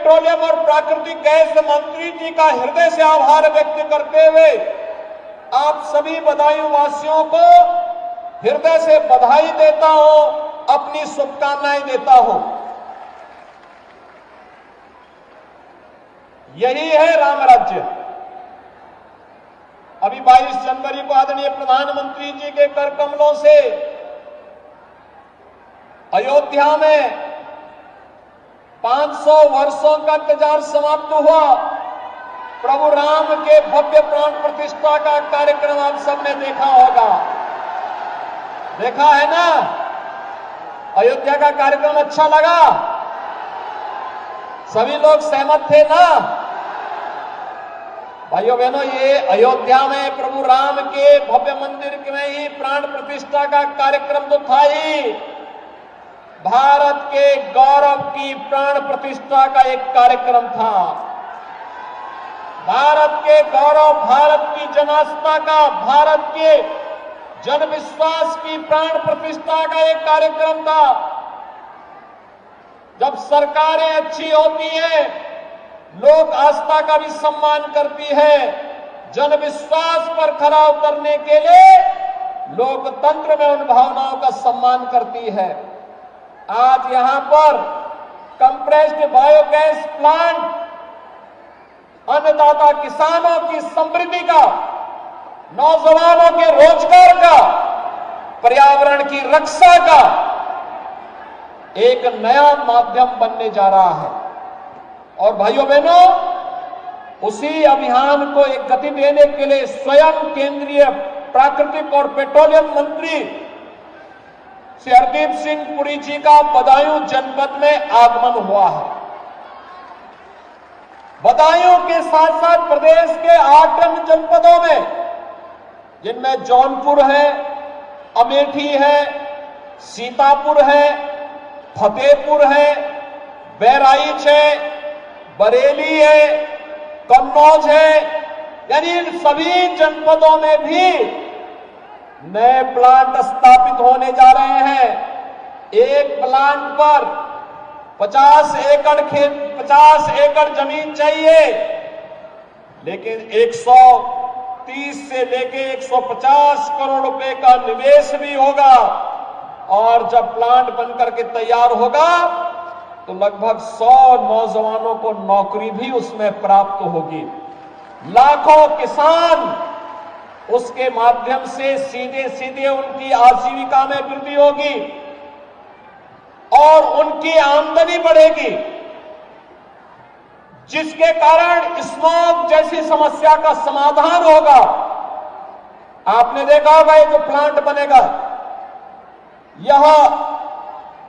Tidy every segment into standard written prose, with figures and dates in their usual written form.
Petroleum और प्राकृतिक gas मंत्री जी का हृदय से आभार व्यक्त करते हुए आप सभी बदायूं वासियों को हृदय से बधाई देता हूं, अपनी शुभकामनाएं देता हूं। यही है राम राज्य। अभी 22 जनवरी को आदरणीय प्रधानमंत्री जी के कर कमलों से अयोध्या में 500 वर्षों का इंतजार समाप्त हुआ। प्रभु राम के भव्य प्राण प्रतिष्ठा का कार्यक्रम आप सबने देखा होगा, देखा है ना? अयोध्या का कार्यक्रम अच्छा लगा? सभी लोग सहमत थे ना? भाइयों बहनों, ये अयोध्या में प्रभु राम के भव्य मंदिर में ही प्राण प्रतिष्ठा का कार्यक्रम तो था ही, भारत के गौरव की प्राण प्रतिष्ठा का एक कार्यक्रम था। भारत के गौरव, भारत की जनास्था का, भारत के जन विश्वास की प्राण प्रतिष्ठा का एक कार्यक्रम था। जब सरकारें अच्छी होती हैं, लोक आस्था का भी सम्मान करती है, जन विश्वास पर खरा उतरने के लिए लोकतंत्र में उन भावनाओं का सम्मान करती है। आज यहां पर कंप्रेस्ड बायोगैस प्लांट अन्नदाता किसानों की समृद्धि का, नौजवानों के रोजगार का, पर्यावरण की रक्षा का एक नया माध्यम बनने जा रहा है। और भाइयों बहनों, उसी अभियान को एक गति देने के लिए स्वयं केंद्रीय प्राकृतिक और पेट्रोलियम मंत्री श्री हरदीप सिंह पुरी जी का बदायूं जनपद में आगमन हुआ है। बदायूं के साथ साथ प्रदेश के 8 अन्य जनपदों में, जिनमें जौनपुर है, अमेठी है, सीतापुर है, फतेहपुर है, बहराइच है, बरेली है, कन्नौज है, यानी इन सभी जनपदों में भी नए प्लांट स्थापित होने जा रहे हैं। एक प्लांट पर 50 एकड़ जमीन चाहिए, लेकिन 130 से लेके 150 करोड़ रुपए का निवेश भी होगा। और जब प्लांट बनकर के तैयार होगा तो लगभग 100 नौजवानों को नौकरी भी उसमें प्राप्त होगी। लाखों किसान उसके माध्यम से सीधे सीधे उनकी आजीविका में वृद्धि होगी और उनकी आमदनी बढ़ेगी, जिसके कारण स्मॉग जैसी समस्या का समाधान होगा। आपने देखा होगा ये जो प्लांट बनेगा, यह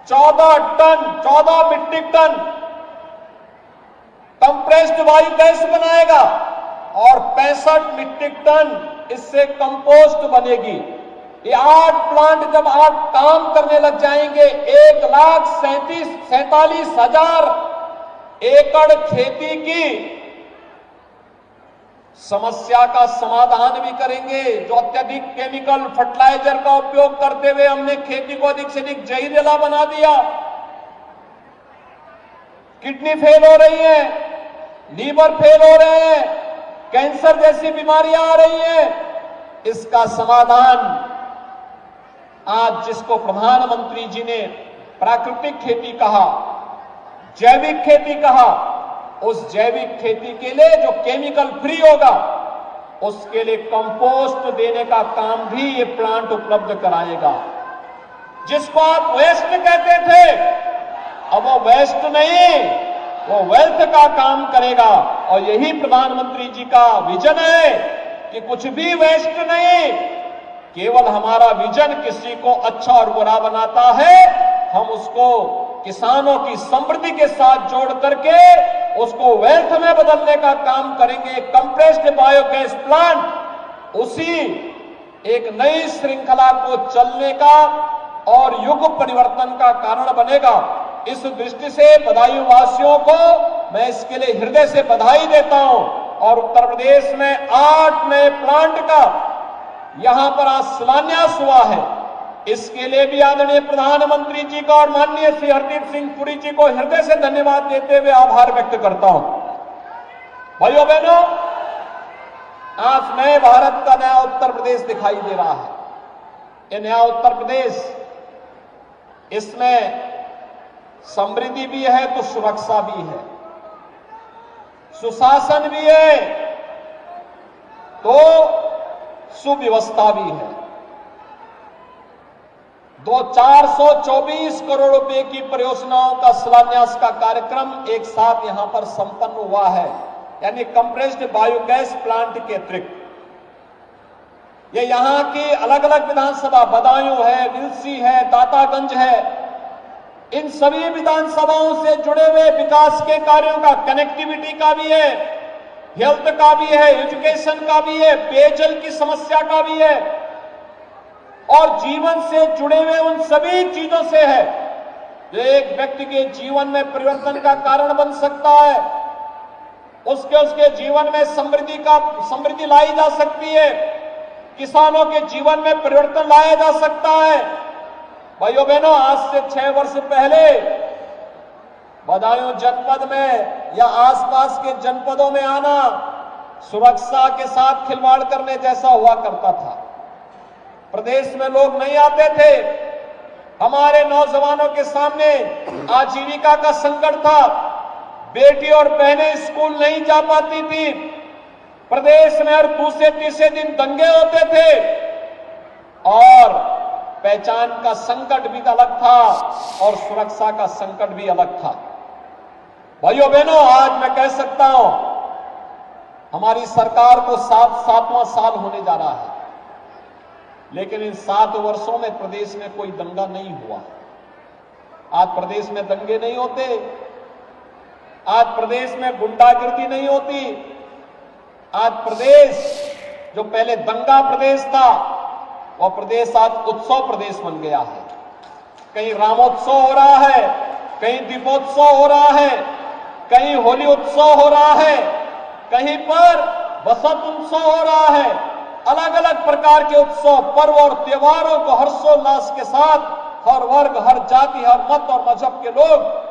14 मीट्रिक टन कंप्रेस्ड बायोगैस बनाएगा और 65 मीट्रिक टन इससे कंपोस्ट बनेगी। ये 8 प्लांट जब आप काम करने लग जाएंगे, 1,47,000 एकड़ खेती की समस्या का समाधान भी करेंगे। जो अत्यधिक केमिकल फर्टिलाइजर का उपयोग करते हुए हमने खेती को अधिक से अधिक जहरीला बना दिया, किडनी फेल हो रही है, लीवर फेल हो रहे हैं, कैंसर जैसी बीमारियां आ रही हैं, इसका समाधान आज जिसको प्रधानमंत्री जी ने प्राकृतिक खेती कहा, जैविक खेती कहा, उस जैविक खेती के लिए जो केमिकल फ्री होगा, उसके लिए कंपोस्ट देने का काम भी ये प्लांट उपलब्ध कराएगा। जिसको आप वेस्ट कहते थे, अब वो वेस्ट नहीं, वो वेल्थ का काम करेगा। और यही प्रधानमंत्री जी का विजन है कि कुछ भी वेस्ट नहीं, केवल हमारा विजन किसी को अच्छा और बुरा बनाता है, हम उसको किसानों की समृद्धि के साथ जोड़ करके उसको वेल्थ में बदलने का काम करेंगे। कंप्रेस्ड बायोगैस प्लांट उसी एक नई श्रृंखला को चलने का और युग परिवर्तन का कारण बनेगा। इस दृष्टि से बदायूं वासियों को मैं इसके लिए हृदय से बधाई देता हूं। और उत्तर प्रदेश में 8 नए प्लांट का यहां पर आज शिलान्यास हुआ है। इसके लिए भी आदरणीय प्रधानमंत्री जी का और माननीय श्री हरदीप सिंह पुरी जी को हृदय से धन्यवाद देते हुए आभार व्यक्त करता हूं। भाइयों बहनों, आज नए भारत का नया उत्तर प्रदेश दिखाई दे रहा है। ये नया उत्तर प्रदेश, इसमें समृद्धि भी है तो सुरक्षा भी है, सुशासन भी है तो सुव्यवस्था भी है। 424 करोड़ रुपए की परियोजनाओं का शिलान्यास का कार्यक्रम एक साथ यहां पर संपन्न हुआ है, यानी कंप्रेस्ड बायोगैस प्लांट के अतिरिक्त ये यहां की अलग अलग विधानसभा, बदायूं है, विलसी है, दातागंज है, इन सभी विधानसभाओं से जुड़े हुए विकास के कार्यों का, कनेक्टिविटी का भी है, हेल्थ का भी है, एजुकेशन का भी है, पेयजल की समस्या का भी है और जीवन से जुड़े हुए उन सभी चीजों से है जो एक व्यक्ति के जीवन में परिवर्तन का कारण बन सकता है, उसके जीवन में समृद्धि लाई जा सकती है, किसानों के जीवन में परिवर्तन लाया जा सकता है। भाइयों बहनों, आज से 6 वर्ष पहले बदायूं जनपद में या आसपास के जनपदों में आना सुरक्षा के साथ खिलवाड़ करने जैसा हुआ करता था। प्रदेश में लोग नहीं आते थे, हमारे नौजवानों के सामने आजीविका का संकट था, बेटी और बहनें स्कूल नहीं जा पाती थी, प्रदेश में हर दूसरे तीसरे दिन दंगे होते थे और पहचान का संकट भी अलग था और सुरक्षा का संकट भी अलग था। भाइयों बहनों, आज मैं कह सकता हूं हमारी सरकार को 7वां साल होने जा रहा है, लेकिन इन 7 वर्षों में प्रदेश में कोई दंगा नहीं हुआ। आज प्रदेश में दंगे नहीं होते, आज प्रदेश में गुंडागिर्दी नहीं होती, आज प्रदेश जो पहले दंगा प्रदेश था वह प्रदेश आज उत्सव प्रदेश बन गया है। कहीं रामोत्सव हो रहा है, कहीं दीपोत्सव हो रहा है, कहीं होली उत्सव हो रहा है, कहीं पर बसंत उत्सव हो रहा है। अलग अलग प्रकार के उत्सव, पर्व और त्योहारों को हर्षोल्लास के साथ हर वर्ग, हर जाति, हर मत और मजहब के लोग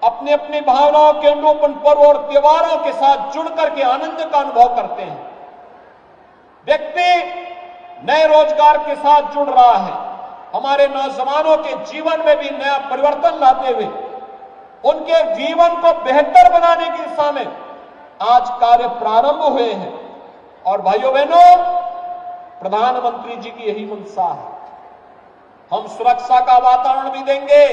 अपनी अपनी भावनाओं के अनुरूप उन पर्व और त्योहारों के साथ जुड़ करके आनंद का अनुभव करते हैं। व्यक्ति नए रोजगार के साथ जुड़ रहा है, हमारे नौजवानों के जीवन में भी नया परिवर्तन लाते हुए उनके जीवन को बेहतर बनाने की दिशा में आज कार्य प्रारंभ हुए हैं। और भाइयों बहनों, प्रधानमंत्री जी की यही मंशा है। हम सुरक्षा का वातावरण भी देंगे,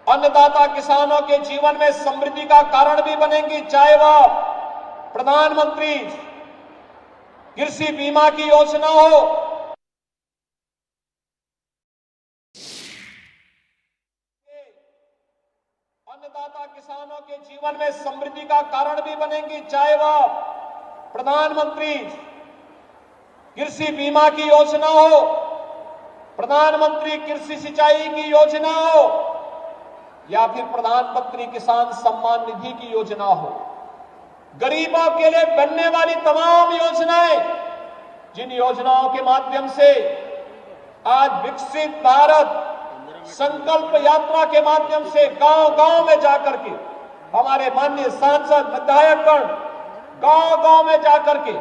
अन्नदाता किसानों के जीवन में समृद्धि का कारण भी बनेंगी, चाहे वह प्रधानमंत्री कृषि बीमा की योजना हो, अन्नदाता किसानों के जीवन में समृद्धि का कारण भी बनेंगी, चाहे वह प्रधानमंत्री कृषि बीमा की योजना हो, प्रधानमंत्री कृषि सिंचाई की योजना हो या फिर प्रधानमंत्री किसान सम्मान निधि की योजना हो। गरीबों के लिए बनने वाली तमाम योजनाएं, जिन योजनाओं के माध्यम से आज विकसित भारत संकल्प यात्रा के माध्यम से गांव-गांव में जाकर के हमारे माननीय सांसद, विधायकगण गांव-गांव में जाकर के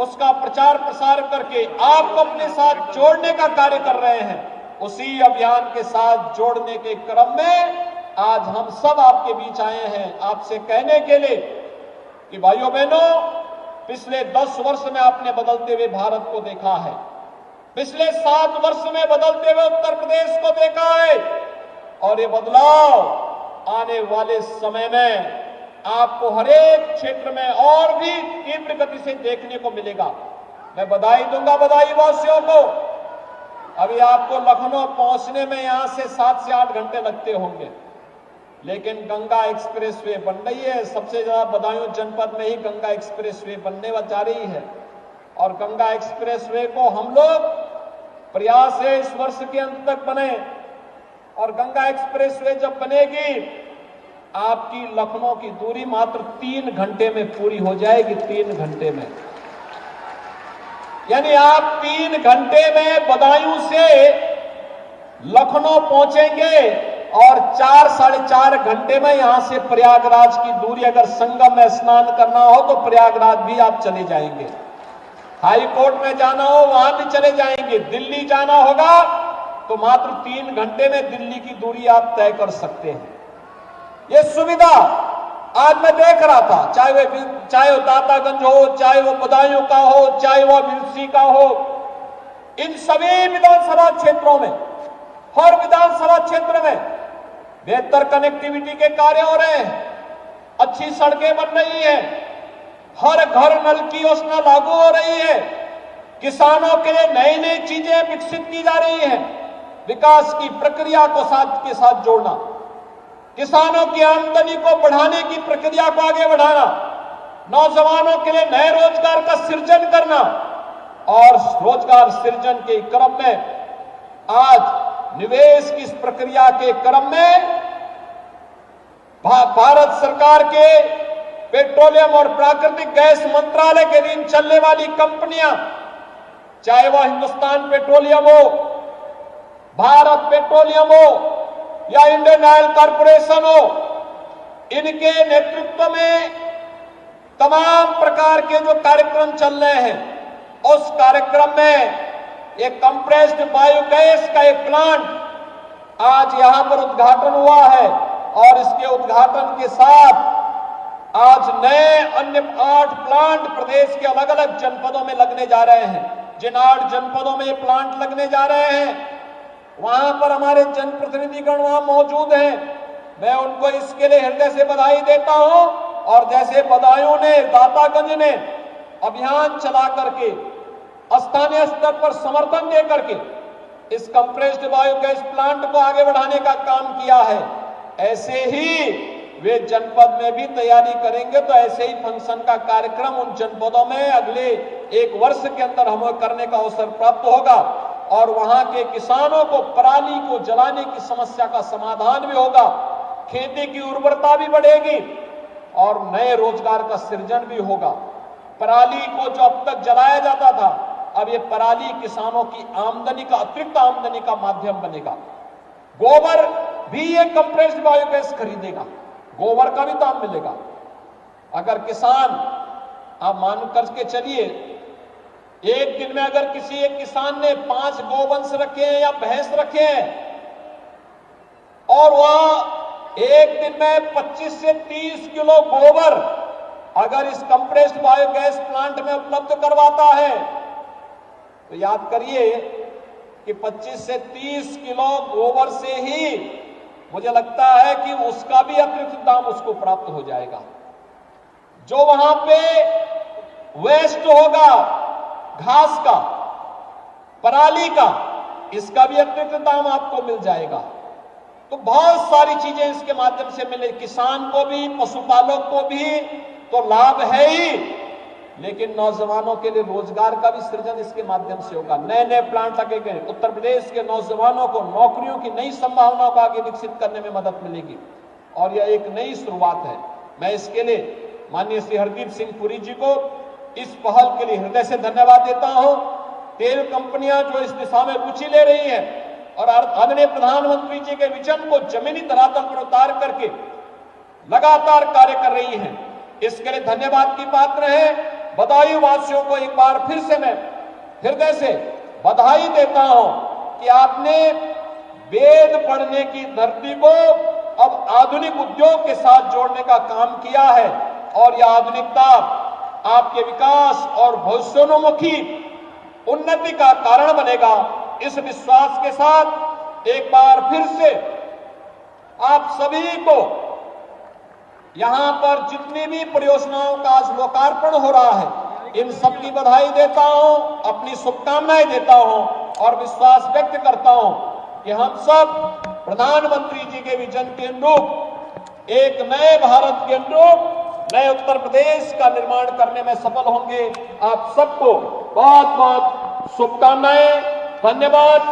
उसका प्रचार प्रसार करके आपको अपने साथ जोड़ने का कार्य कर रहे हैं। उसी अभियान के साथ जोड़ने के क्रम में आज हम सब आपके बीच आए हैं, आपसे कहने के लिए कि भाइयों बहनों, पिछले 10 वर्ष में आपने बदलते हुए भारत को देखा है, पिछले 7 वर्ष में बदलते हुए उत्तर प्रदेश को देखा है और ये बदलाव आने वाले समय में आपको हर एक क्षेत्र में और भी तीव्र गति से देखने को मिलेगा। मैं बधाई दूंगा बदायूं वासियों को। अभी आपको लखनऊ पहुंचने में यहां से 7 से 8 घंटे लगते होंगे, लेकिन गंगा एक्सप्रेसवे बन रही है। सबसे ज्यादा बदायूं जनपद में ही गंगा एक्सप्रेसवे बनने जा रही है और गंगा एक्सप्रेसवे को हम लोग प्रयास है इस वर्ष के अंत तक बने और गंगा एक्सप्रेसवे जब बनेगी आपकी लखनऊ की दूरी मात्र 3 घंटे में पूरी हो जाएगी। 3 घंटे में यानी आप 3 घंटे में बदायूं से लखनऊ पहुंचेंगे और 4 साढ़े 4 घंटे में यहां से प्रयागराज की दूरी, अगर संगम में स्नान करना हो तो प्रयागराज भी आप चले जाएंगे, हाई कोर्ट में जाना हो वहां भी चले जाएंगे, दिल्ली जाना होगा तो मात्र 3 घंटे में दिल्ली की दूरी आप तय कर सकते हैं। ये सुविधा आज मैं देख रहा था, चाहे वो दातागंज हो, चाहे वो बदायूं का हो, चाहे वो मिर्सी का हो, इन सभी विधानसभा क्षेत्रों में, हर विधानसभा क्षेत्र में बेहतर कनेक्टिविटी के कार्य हो रहे हैं, अच्छी सड़कें बन रही हैं, हर घर नल की योजना लागू हो रही है, किसानों के लिए नई नई चीजें विकसित की जा रही हैं, विकास की प्रक्रिया को साथ के साथ जोड़ना, किसानों की आमदनी को बढ़ाने की प्रक्रिया को आगे बढ़ाना, नौजवानों के लिए नए रोजगार का सृजन करना, और रोजगार सृजन के क्रम में आज निवेश की इस प्रक्रिया के क्रम में भारत सरकार के पेट्रोलियम और प्राकृतिक गैस मंत्रालय के अधीन चलने वाली कंपनियां, चाहे वह हिंदुस्तान पेट्रोलियम हो, भारत पेट्रोलियम हो या इंडियन ऑयल कॉर्पोरेशन हो, इनके नेतृत्व में तमाम प्रकार के जो कार्यक्रम चल रहे हैं, उस कार्यक्रम में एक कंप्रेस्ड बायोगैस का एक प्लांट आज यहां पर उद्घाटन हुआ है, और इसके उद्घाटन के साथ आज नए अन्य 8 प्लांट प्रदेश के अलग अलग जनपदों में लगने जा रहे हैं। जिन 8 जनपदों में ये प्लांट लगने जा रहे हैं, वहां पर हमारे जनप्रतिनिधिगण वहां मौजूद हैं। मैं उनको इसके लिए हृदय से बधाई देता हूं। और जैसे बदायूं ने, दातागंज ने अभियान चला करके स्थानीय स्तर पर समर्थन दे करके इस कंप्रेस्ड बायोगैस प्लांट को आगे बढ़ाने का काम किया है, ऐसे ही वे जनपद में भी तैयारी करेंगे तो ऐसे ही फंक्शन का कार्यक्रम उन जनपदों में अगले 1 वर्ष के अंदर हमें करने का अवसर प्राप्त होगा, और वहां के किसानों को पराली को जलाने की समस्या का समाधान भी होगा, खेती की उर्वरता भी बढ़ेगी और नए रोजगार का सृजन भी होगा। पराली को जो अब तक जलाया जाता था, अब ये पराली किसानों की आमदनी का, अतिरिक्त आमदनी का माध्यम बनेगा। गोबर भी ये कंप्रेस्ड बायोगैस खरीदेगा, गोबर का भी दाम मिलेगा। अगर किसान, आप मान करके चलिए, एक दिन में अगर किसी एक किसान ने 5 गोवंश रखे हैं या भैंस रखे हैं, और वह एक दिन में 25 से 30 किलो गोबर अगर इस कंप्रेस्ड बायोगैस प्लांट में उपलब्ध करवाता है, तो याद करिए कि 25 से 30 किलो गोबर से ही मुझे लगता है कि उसका भी अतिरिक्त दाम उसको प्राप्त हो जाएगा। जो वहां पे वेस्ट होगा घास का, पराली का, इसका भी अतिरिक्त दाम आपको मिल जाएगा। तो बहुत सारी चीजें इसके माध्यम से मिले, किसान को भी, पशुपालक को भी तो लाभ है ही, लेकिन नौजवानों के लिए रोजगार का भी सृजन इसके माध्यम से होगा। नए नए प्लांट लगेंगे, उत्तर प्रदेश के नौजवानों को नौकरियों की नई संभावनाओं को आगे विकसित करने में मदद मिलेगी, और यह एक नई शुरुआत है। मैं इसके लिए माननीय श्री हरदीप सिंह पुरी जी को इस पहल के लिए हृदय से धन्यवाद देता हूं। तेल कंपनियां जो इस दिशा में रुचि ले रही हैं और आदरणीय प्रधानमंत्री जी के विजन को जमीनी धरातल पर उतार करके लगातार कार्य कर रही हैं, इसके लिए धन्यवाद की पात्र है। बदायूं वासियों को एक बार फिर से मैं हृदय से बधाई देता हूं कि आपने वेद पढ़ने की धरती को अब आधुनिक उद्योग के साथ जोड़ने का काम किया है, और यह आधुनिकता आपके विकास और भविष्योन्मुखी उन्नति का कारण बनेगा। इस विश्वास के साथ एक बार फिर से आप सभी को यहां पर जितनी भी परियोजनाओं का आज लोकार्पण हो रहा है, इन सब की बधाई देता हूं, अपनी शुभकामनाएं देता हूं और विश्वास व्यक्त करता हूं कि हम सब प्रधानमंत्री जी के विजन के अनुरूप एक नए भारत के अनुरूप नए उत्तर प्रदेश का निर्माण करने में सफल होंगे। आप सबको बहुत बहुत शुभकामनाएं, धन्यवाद।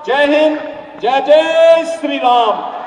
जय हिंद, जय जय श्री राम।